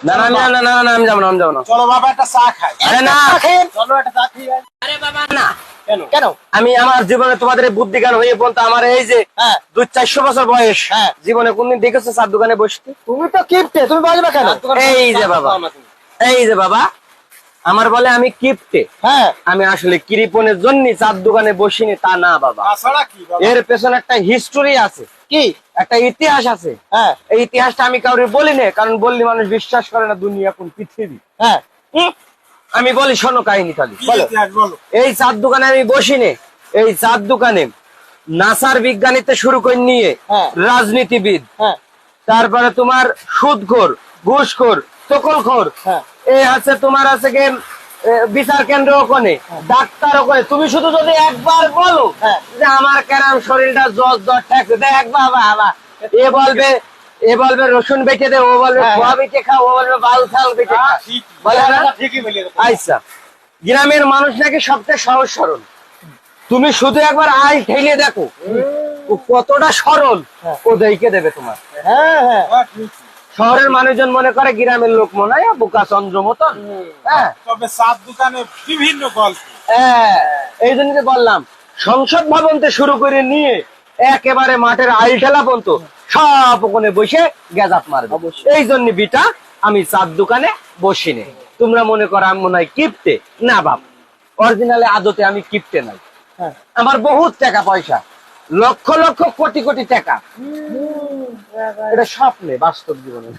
না না না না না না, আমি যাবো না, আমি যাবো না। চলো বাবা একটা চা খাই। আরে না, চলো একটা চা খাই। আরে বাবা না। কেন? কেন? আমি আমার জীবনে তোমাদের এই বুদ্ধি জ্ঞান হয়ে বলতে আমার এই যে হ্যাঁ 200-400 বছর বয়স, হ্যাঁ। জীবনে কোনদিন দেখেছো চার দোকানে বসতে? তুমি তো কিপটে, তুমি বলবে কেন? এই যে বাবা, এই যে বাবা আমার বলে আমি কিপটে। হ্যাঁ আমি আসলে কৃপণের জন্য চার দোকানে বসিনি তা না বাবা। তাছাড়া কি বাবা? এর পেছনে একটা হিস্টোরি আছে, কি? একটা ইতিহাস আছে। হ্যাঁ এই ইতিহাসটা আমি কাউকে বলি না, কারণ বললে মানুষ বিশ্বাস করে না, দুনিয়া কোন পৃথিবী। হ্যাঁ আমি বলি শোনো কাহিনী খালি। কি ইতিহাস বলো? এই চার দোকানে আমি বসিনি, এই চার দোকানে নাসার বিজ্ঞানীতে শুরু করে নিয়ে হ্যাঁ। রাজনীতিবিদ, হ্যাঁ তারপরে তোমার সুদখোর, ঘুষখোর, দখলখোর, হ্যাঁ। এই আছে তোমার আছে কি বিচার কেন্দ্র ওখানে, ডাক্তার ওখানে। তুমি শুধু যদি একবার বলো হ্যাঁ। যে আমার কেরাম শরীরটা জ্বর জ্বর ঠেকছে, দেখ বাবা এ বলবে রসুন বেটে দে, ও বলবে হ্যাঁ, খোয়া বেটে খা, ও বলবে বাল ছাল বেটে খা। বলে না? ঠিকই বলি। আচ্ছা, গ্রামের মানুষ নাকি সবচেয়ে সহজ সরল। তুমি শুধু একবার আই ঠেলে দেখো ও কতটা সরল, হ্যাঁ। ও দেখে দেবে তোমার। হ্যাঁ হ্যাঁ শহরের মানুষজন মনে করে গ্রামের লোক মনে হয় বোকা চন্দ্র মতন। হ্যাঁ তবে চার দোকানে বিভিন্ন গল্প। হ্যাঁ, এই জন্য যে বললাম সংসদ ভবন থেকে শুরু করে নিয়ে একেবারে মাঠের আইল ঠেলা পর্যন্ত সব ওখানে বসে গেজাত মারবে। এই জন্য বিটা আমি চার দোকানে বসিনি। তোমরা মনে করো আমি মনে হয় কিপটে, না বাপ, অরিজিনালে আদতে আমি কিপটে নাই। হ্যাঁ আমার বহুত টাকা পয়সা, লক্ষ লক্ষ কোটি কোটি টাকা, এটা স্বপ্নে, বাস্তব জীবনে।